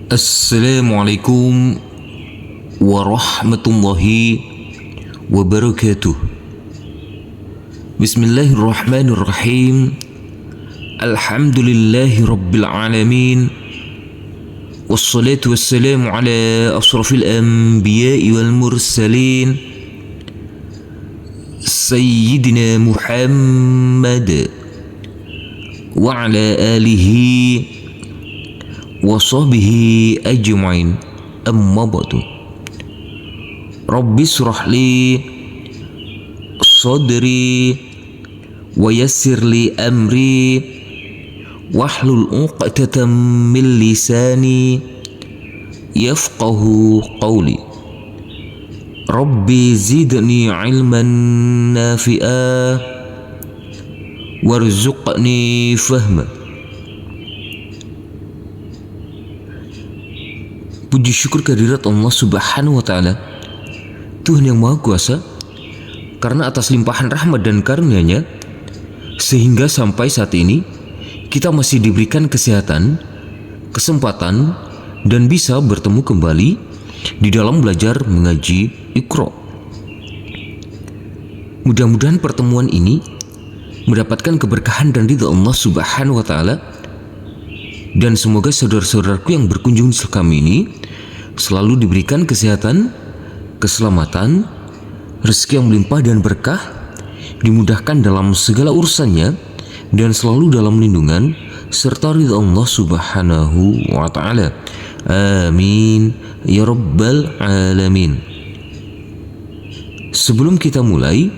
Assalamualaikum warahmatullahi wabarakatuh. Bismillahirrahmanirrahim. Alhamdulillahi rabbil alamin. Wassalatu wassalamu ala asrafil anbiya'i wal mursalin Sayyidina Muhammad wa ala alihi wa sahbihi ajma'in. Amma ba'du. Rabbi shrah li sadri wa yassir li amri wahlul 'uqdatam min lisani yafqahu qawli. Rabbi zidni ilman nafi'a warzuqni fahma. Puji syukur kehadirat Allah Subhanahu wa Ta'ala, Tuhan yang Maha Kuasa, karena atas limpahan rahmat dan karunia-Nya sehingga sampai saat ini kita masih diberikan kesehatan, kesempatan, dan bisa bertemu kembali di dalam belajar mengaji Iqra. Mudah-mudahan pertemuan ini mendapatkan keberkahan dan ridha Allah Subhanahu wa Ta'ala, dan semoga saudara-saudaraku yang berkunjung di kami ini selalu diberikan kesehatan, keselamatan, rezeki yang melimpah dan berkah, dimudahkan dalam segala urusannya, dan selalu dalam lindungan serta ridha Allah Subhanahu wa Ta'ala. Amin ya rabbal alamin. Sebelum kita mulai,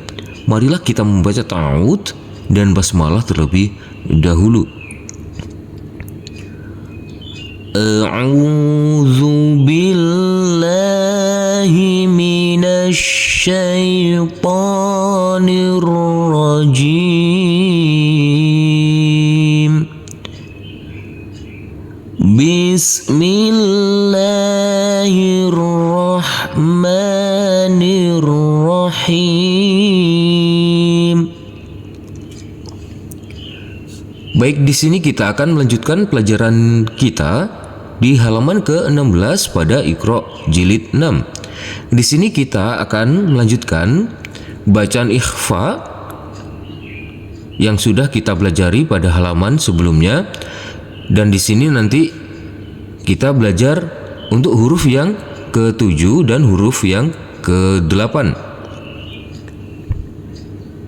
marilah kita membaca ta'awudz dan basmalah terlebih dahulu. A'udzu billahi minasy syaithanir rajim. Bismillahirrahmanirrahim. Baik, di sini kita akan melanjutkan pelajaran kita di halaman ke-16 pada Iqra jilid 6. Di sini kita akan melanjutkan bacaan ikhfa yang sudah kita pelajari pada halaman sebelumnya, dan di sini nanti kita belajar untuk huruf yang ke-7 dan huruf yang ke-8.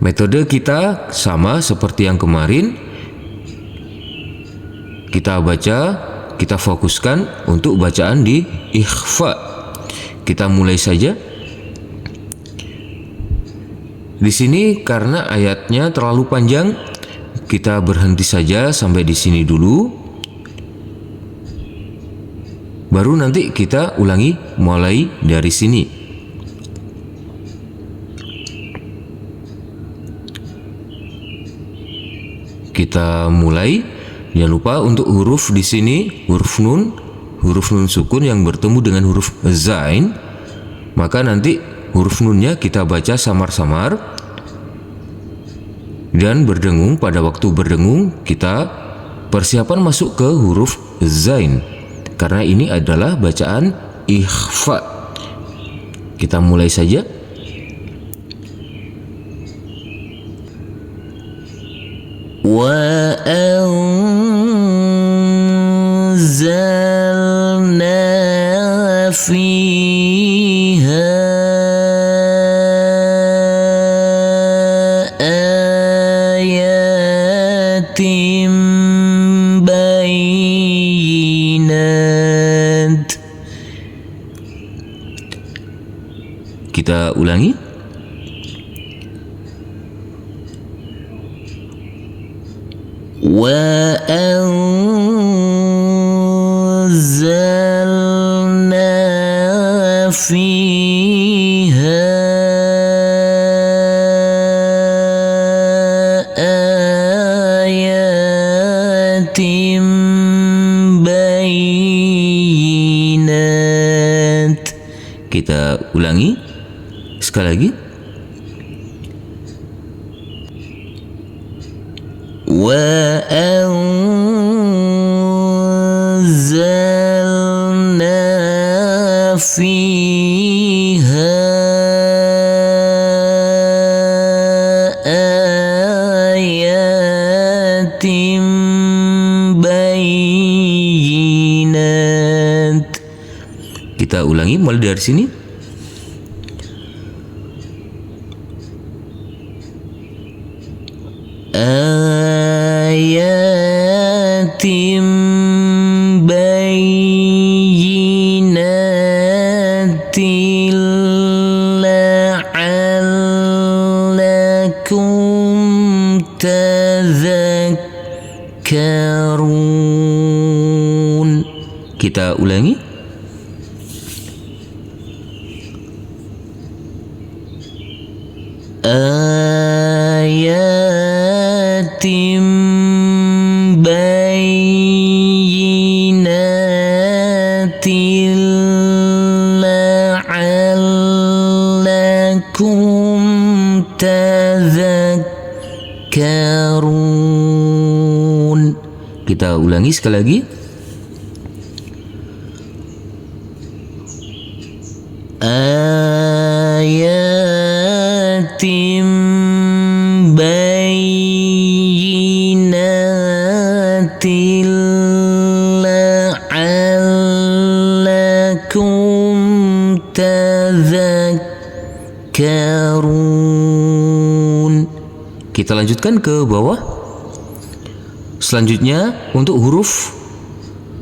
Metode kita sama seperti yang kemarin. Kita baca, kita fokuskan untuk bacaan di ikhfa. Kita mulai saja. Di sini karena ayatnya terlalu panjang, kita berhenti saja sampai di sini dulu. Baru nanti kita ulangi mulai dari sini. Kita mulai. Jangan lupa untuk huruf di sini, huruf nun sukun yang bertemu dengan huruf zain, maka nanti huruf nunnya kita baca samar-samar, dan berdengung. Pada waktu berdengung kita persiapan masuk ke huruf zain, karena ini adalah bacaan ikhfa. Kita mulai saja. Wa anzalna fiha ayatin bayyinat. Kita ulangi. Wa anzalna fiha ayatin bayyinat. Kita ulangi sekali lagi. Wa anzalna fiha ayatin bayyinat. Kita ulangi mulai dari sini. Ayatim bayyinatin la'allakum tadhakkarun. Kita ulangi. Ayatim bayyinatin la'allakum tadhakkarun. Kita ulangi sekali lagi. Ayatim bayyinatin la'allakum tadhakkarun. Kita lanjutkan ke bawah. Selanjutnya untuk huruf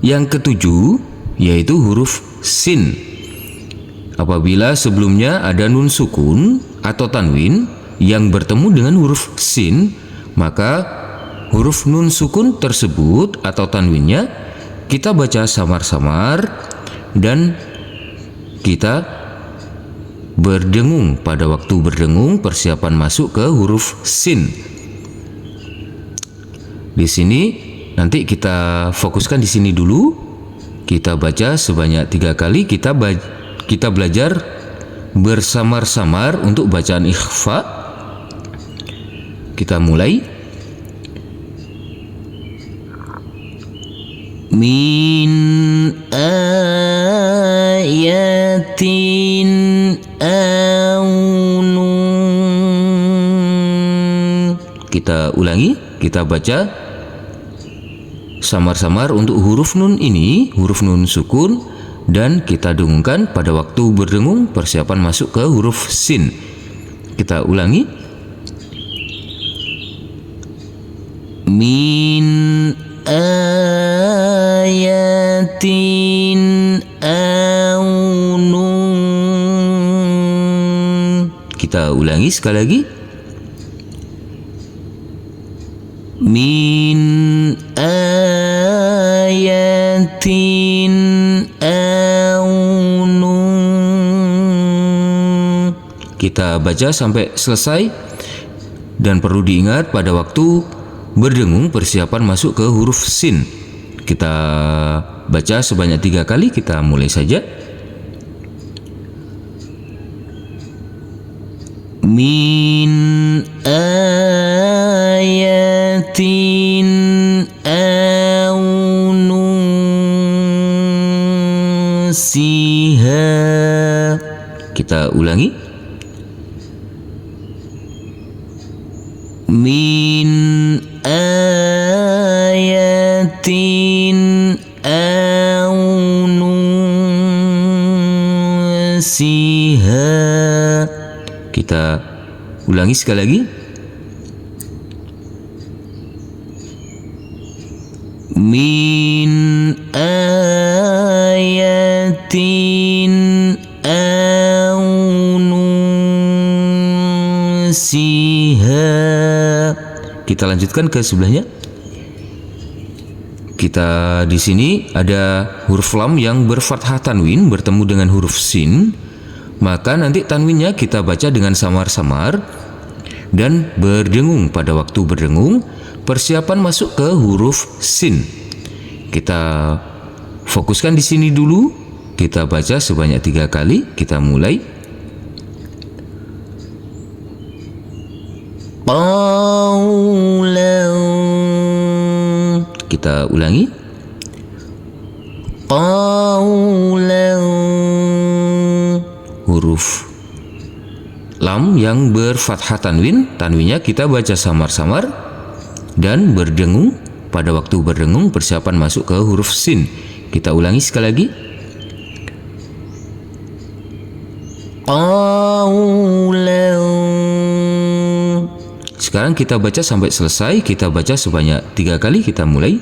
yang ketujuh yaitu huruf sin. Apabila sebelumnya ada nun sukun atau tanwin yang bertemu dengan huruf sin, maka huruf nun sukun tersebut atau tanwinnya kita baca samar-samar dan kita berdengung. Pada waktu berdengung persiapan masuk ke huruf sin. Di sini nanti kita fokuskan di sini dulu. Kita baca sebanyak 3 kali. Kita belajar bersamar-samar untuk bacaan ikhfa. Kita mulai. Min ayatin aunun. Kita ulangi. Kita baca samar-samar untuk huruf nun ini, huruf nun sukun. Dan kita dengungkan pada waktu berdengung persiapan masuk ke huruf sin. Kita ulangi. Min ayatin aunun. Kita ulangi sekali lagi. Min ayatin aunun. Kita baca sampai selesai. Dan perlu diingat pada waktu berdengung persiapan masuk ke huruf sin. Kita baca sebanyak 3 kali. Kita mulai saja. Min ayatin aunun siha. Kita ulangi. Min ayatin aunun siha. Kita ulangi sekali lagi. Min ayatin aunun siha. Kita lanjutkan ke sebelahnya. Kita di sini ada huruf lam yang berfathah tanwin bertemu dengan huruf sin. Maka nanti tanwinnya kita baca dengan samar-samar dan berdengung. Pada waktu berdengung persiapan masuk ke huruf sin. Kita fokuskan di sini dulu. Kita baca sebanyak 3 kali. Kita mulai. Qawlan. Kita ulangi. Qawlan huruf lam yang berfathah tanwin. Tanwinnya kita baca samar-samar dan berdengung. Pada waktu berdengung persiapan masuk ke huruf sin. Kita ulangi sekali lagi. Qawlan. Sekarang kita baca sampai selesai. Kita baca sebanyak 3 kali. Kita mulai.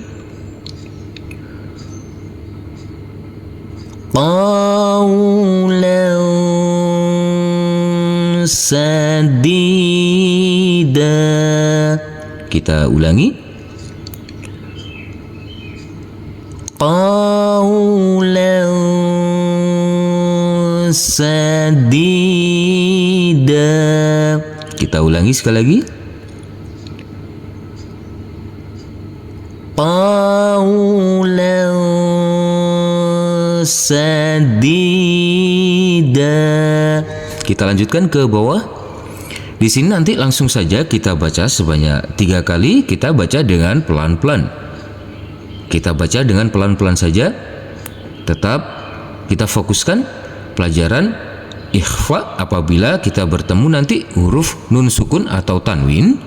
Qawlan sadida. Kita ulangi. Qawlan sadida. Kita ulangi sekali lagi. Qawlan sadida. Kita lanjutkan ke bawah. Di sini nanti langsung saja kita baca sebanyak 3 kali. Kita baca dengan pelan-pelan. Kita baca dengan pelan-pelan saja. Tetap kita fokuskan pelajaran ikhfa apabila kita bertemu nanti huruf nun sukun atau tanwin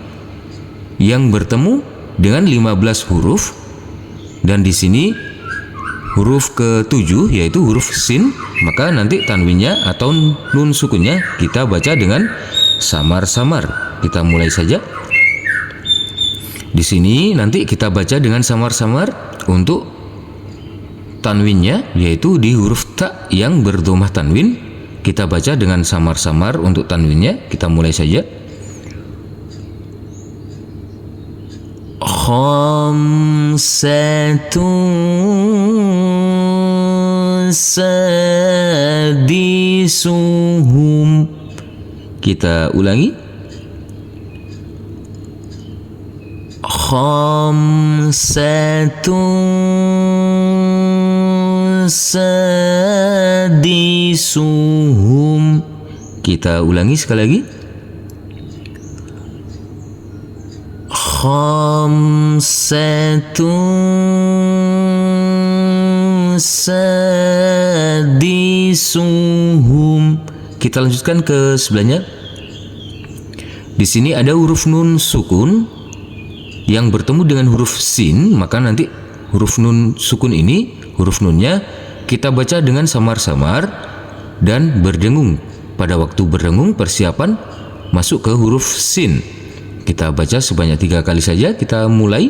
yang bertemu dengan 15 huruf, dan di sini huruf ke-7 yaitu huruf sin, maka nanti tanwinnya atau nun sukunnya kita baca dengan samar-samar. Kita mulai saja. Di sini nanti kita baca dengan samar-samar untuk tanwinnya, yaitu di huruf ta yang berdhamah tanwin. Kita baca dengan samar-samar untuk tanwinnya. Kita mulai saja. Khamsatun sadisuhum. Kita ulangi. Khamsatun sadisuhum. Kita ulangi sekali lagi. Khamsatun sadisuhum. Kita lanjutkan ke sebelahnya. Di sini ada huruf nun sukun yang bertemu dengan huruf sin, maka nanti huruf nun sukun ini, huruf nunnya kita baca dengan samar-samar dan berdengung. Pada waktu berdengung persiapan masuk ke huruf sin. Kita baca sebanyak 3 kali saja. Kita mulai.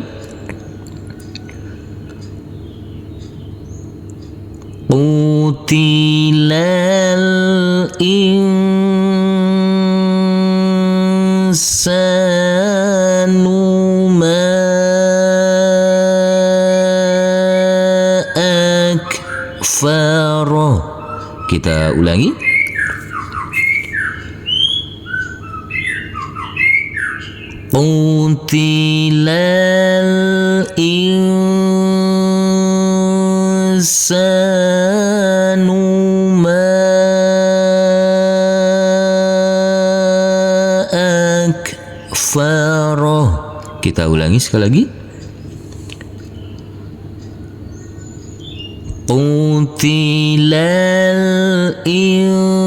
Qutilal insanu ma akfara. Kita ulangi. Qutilal insanu ma akfara. Kita ulangi sekali lagi. Qutilal insanu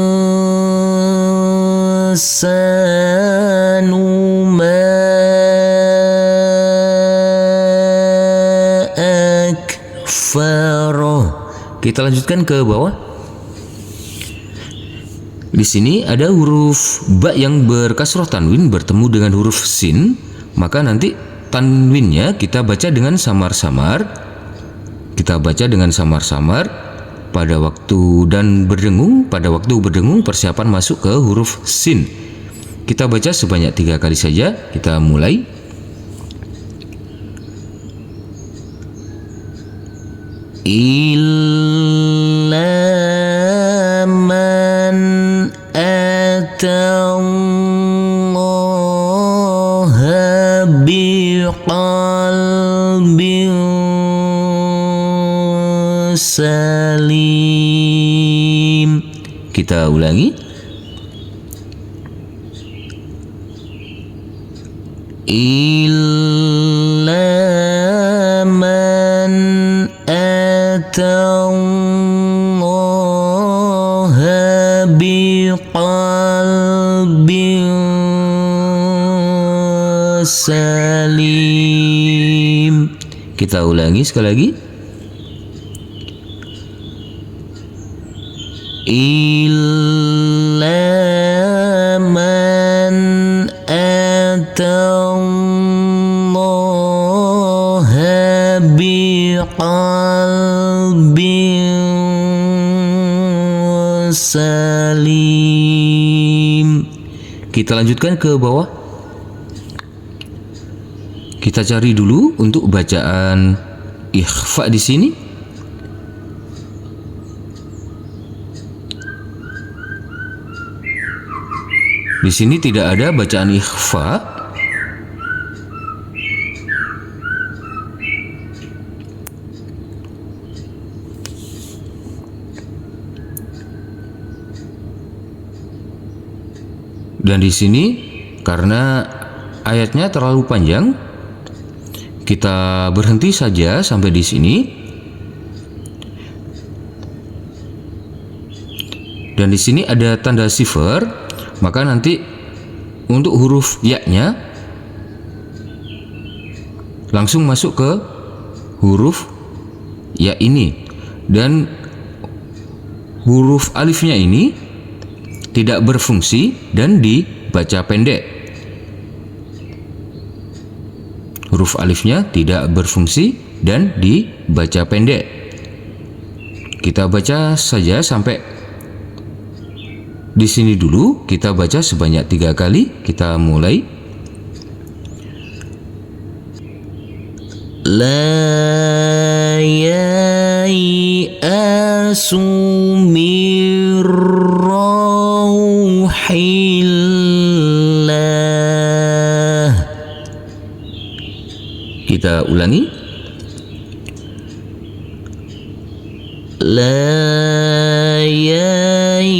ma akfara. Kita lanjutkan ke bawah. Di sini ada huruf ba yang berkasroh tanwin bertemu dengan huruf sin, maka nanti tanwinnya kita baca dengan samar-samar. Kita baca dengan samar-samar pada waktu dan berdengung. Pada waktu berdengung persiapan masuk ke huruf sin. Kita baca sebanyak 3 kali saja. Kita mulai. Illa man atallaha biqalbin salim. Kita ulangi. Illa man atallaha bi salim. Kita ulangi sekali lagi. Illa man atallaha biqalbin salim. Kita lanjutkan ke bawah. Kita cari dulu untuk bacaan ikhfa di sini. Di sini tidak ada bacaan ikhfa. Dan di sini karena ayatnya terlalu panjang, kita berhenti saja sampai di sini. Dan di sini ada tanda sifar, maka nanti untuk huruf ya-nya langsung masuk ke huruf ya ini, dan huruf alifnya ini tidak berfungsi dan dibaca pendek. Huruf alifnya tidak berfungsi dan dibaca pendek. Kita baca saja sampai di sini dulu. Kita baca sebanyak 3 kali. Kita mulai. La yai'asu mir rauhillah. Kita ulangi. La yai'asu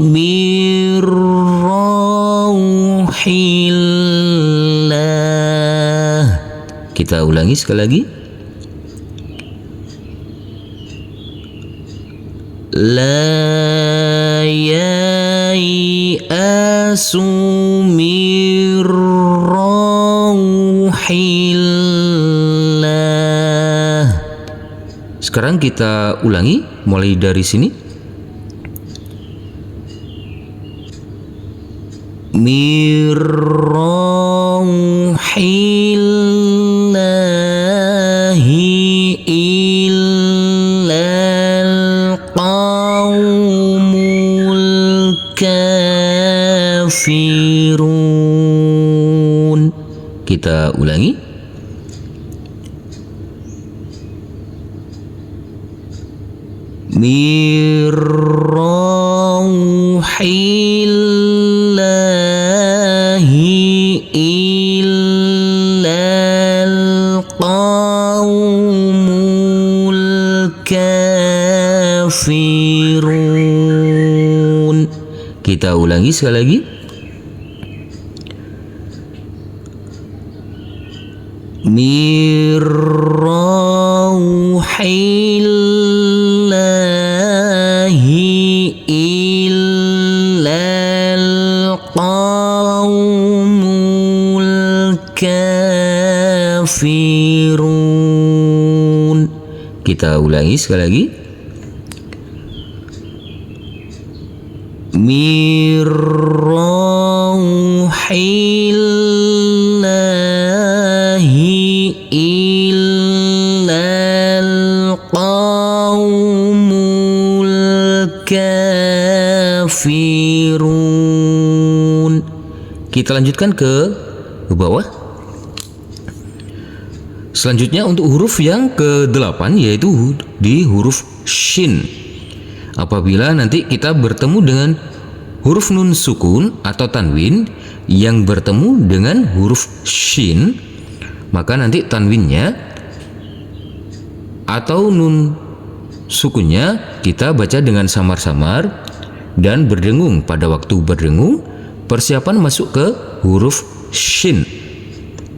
mir rauhillah. Kita ulangi sekali lagi. La yai'asu mir rauhillah. Sekarang kita ulangi mulai dari sini. Mir rauhillahi illal qaumul kafirun. Kita ulangi. Mir rauhillahi illal qaumul kafirun. Kita ulangi sekali lagi. Mir rauhillahi illal qaumul kafirun. Kita ulangi sekali lagi. Mir rauhillahi illal qaumul kafirun. Kita lanjutkan ke bawah. Selanjutnya untuk huruf yang ke-8 yaitu di huruf shin. Apabila nanti kita bertemu dengan huruf nun sukun atau tanwin yang bertemu dengan huruf shin, maka nanti tanwinnya atau nun sukunnya kita baca dengan samar-samar dan berdengung. Pada waktu berdengung, persiapan masuk ke huruf shin.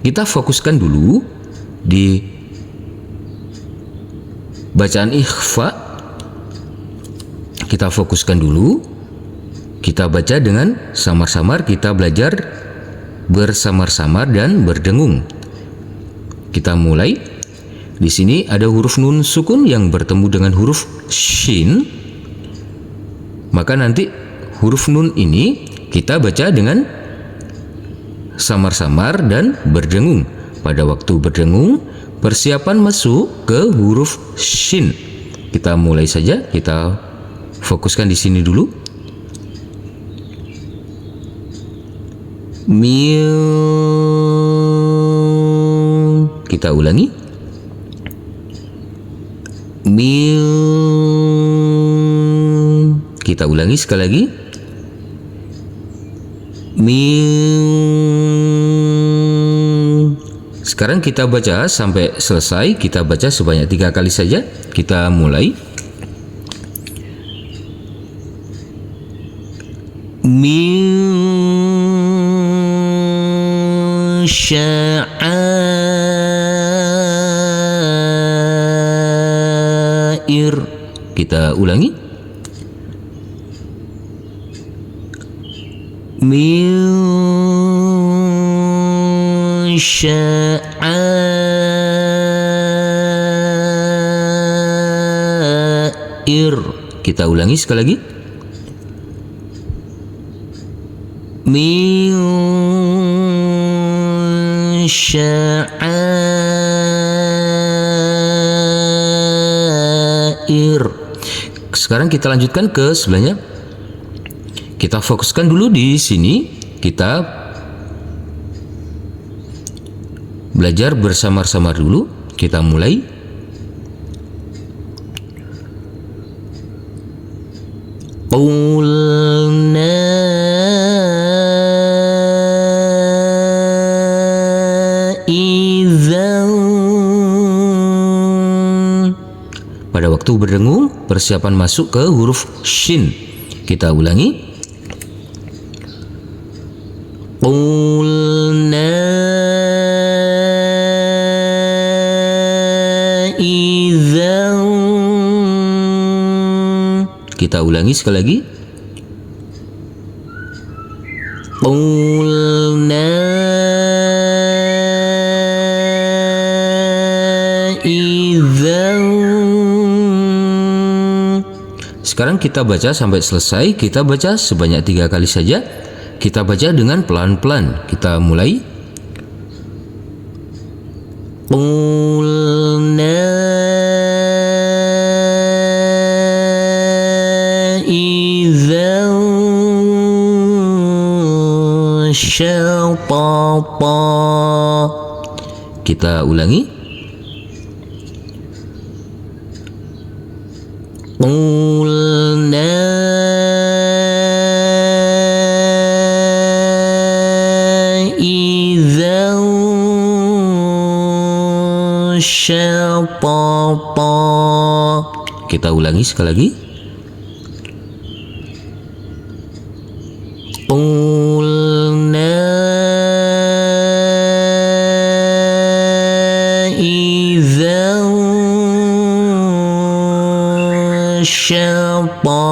Kita fokuskan dulu di bacaan ikhfa. Kita fokuskan dulu. Kita baca dengan samar-samar. Kita belajar bersamar-samar dan berdengung. Kita mulai. Di sini ada huruf nun sukun yang bertemu dengan huruf shin. Maka nanti huruf nun ini kita baca dengan samar-samar dan berdengung. Pada waktu berdengung, persiapan masuk ke huruf shin. Kita mulai saja, kita fokuskan di sini dulu. Kita ulangi. Kita ulangi sekali lagi. Sekarang kita baca sampai selesai. Kita baca sebanyak 3 kali saja. Kita mulai. Sya'air. Kita ulangi. Sya'air. Kita ulangi sekali lagi. Sya'air. Sekarang kita lanjutkan ke sebelahnya. Kita fokuskan dulu di sini. Kita belajar bersamar-samar dulu. Kita mulai. Qulna idzan. Pada waktu berdengung, persiapan masuk ke huruf shin. Kita ulangi. Qulna idzan. Kita ulangi sekali lagi. Qulna idzan. Sekarang kita baca sampai selesai. Kita baca sebanyak 3 kali saja. Kita baca dengan pelan-pelan. Kita mulai. Qulna idzan syatata. Kita ulangi. Qulna idzan syatata. Kita ulangi sekali lagi. Qulna idzan syatata.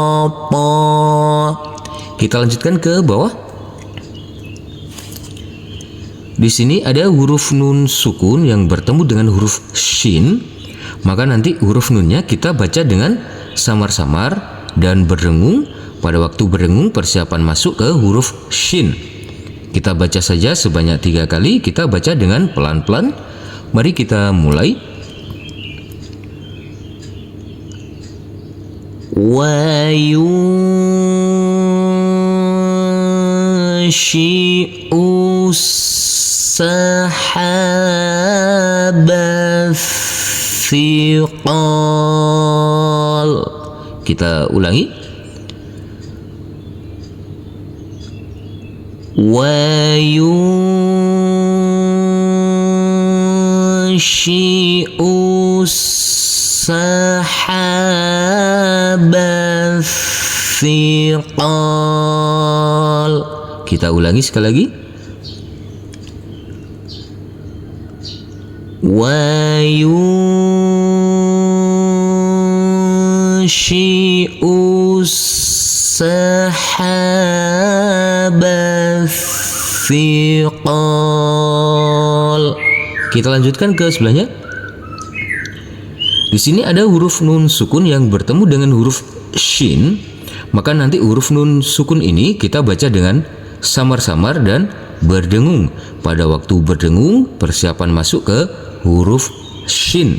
Kita lanjutkan ke bawah. Di sini ada huruf nun sukun yang bertemu dengan huruf shin. Maka nanti huruf nunnya kita baca dengan samar-samar dan berdengung. Pada waktu berdengung, persiapan masuk ke huruf shin. Kita baca saja sebanyak 3 kali. Kita baca dengan pelan-pelan. Mari kita mulai. Wa yunshi'u sahaba thiqal. Kita ulangi. Wa yunshi'u sahaba thiqal. Kita ulangi sekali lagi. Wa yunshi'u sahaba thiqal. Kita lanjutkan ke sebelahnya. Di sini ada huruf nun sukun yang bertemu dengan huruf shin, maka nanti huruf nun sukun ini kita baca dengan samar-samar dan berdengung. Pada waktu berdengung, persiapan masuk ke huruf shin.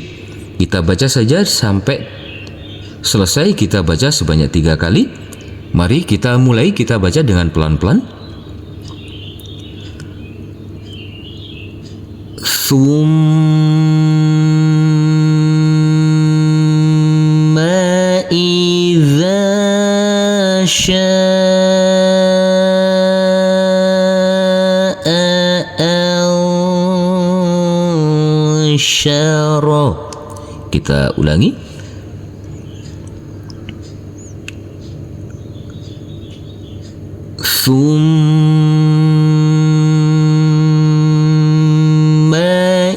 Kita baca saja sampai selesai, kita baca sebanyak 3 kali. Mari kita mulai, kita baca dengan pelan-pelan. Thumma idza sya'a ansyara. Kita ulangi. Thumma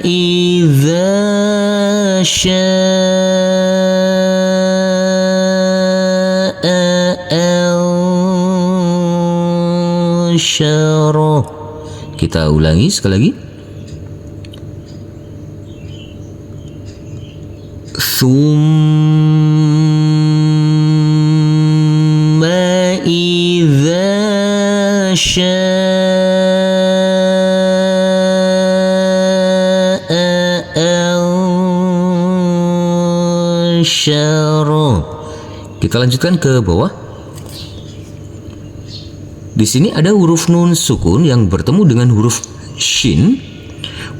idza sya'a ansyara. Kita ulangi sekali lagi. Thumma idza sya'a ansyara. Kita lanjutkan ke bawah. Di sini ada huruf nun sukun yang bertemu dengan huruf shin,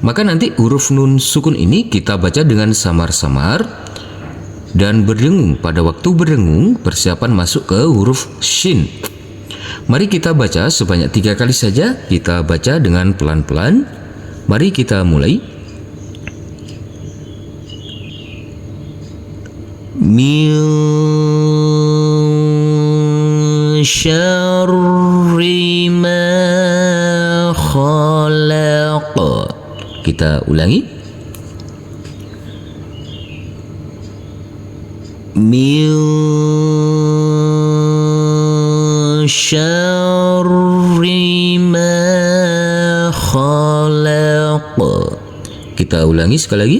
maka nanti huruf nun sukun ini kita baca dengan samar-samar dan berdengung. Pada waktu berdengung, persiapan masuk ke huruf shin. Mari kita baca sebanyak 3 kali saja. Kita baca dengan pelan-pelan. Mari kita mulai. Min syarri ma khalaq. Kita ulangi. Min syarri ma khalaq. Kita ulangi sekali lagi.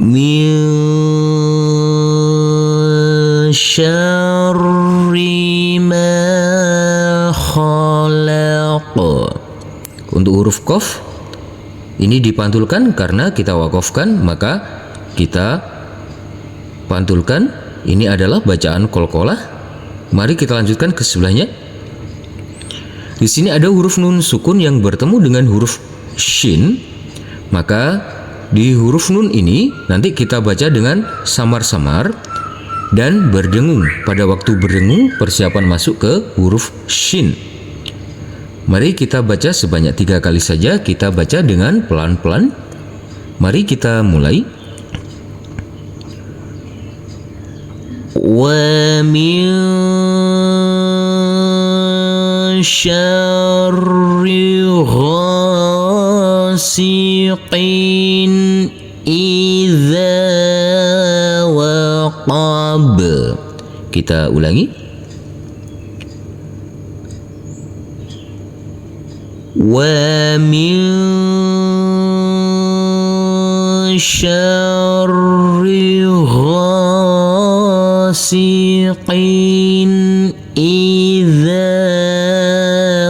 Min syarri ma khalaq. Untuk huruf qaf ini dipantulkan karena kita wakafkan, maka kita pantulkan. Ini adalah bacaan qalqalah. Mari kita lanjutkan ke sebelahnya. Di sini ada huruf nun sukun yang bertemu dengan huruf shin, maka di huruf nun ini nanti kita baca dengan samar-samar dan berdengung. Pada waktu berdengung, persiapan masuk ke huruf shin. Mari kita baca sebanyak 3 kali saja. Kita baca dengan pelan-pelan. Mari kita mulai. Wa min syarri ghasiqin idza waqab. Kita ulangi. Wa min syarri ghasiqin idza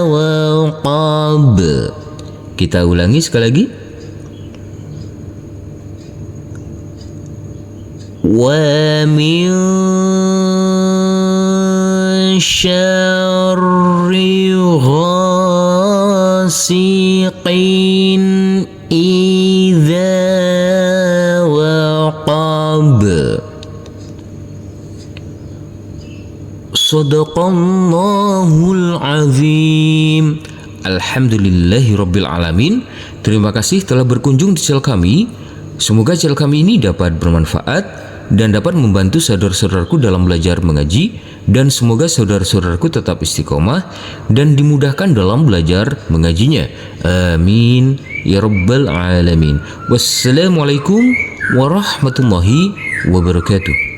waqab. Kita ulangi sekali lagi. Wa min syarri ghasiqin idza waqab. Shadaqallahul azim. Alhamdulillahirabbil alamin. Terima kasih telah berkunjung di channel kami. Semoga channel kami ini dapat bermanfaat dan dapat membantu saudara-saudaraku dalam belajar mengaji, dan semoga saudara-saudaraku tetap istiqomah dan dimudahkan dalam belajar mengajinya. Amin ya rabbal alamin. Wassalamualaikum warahmatullahi wabarakatuh.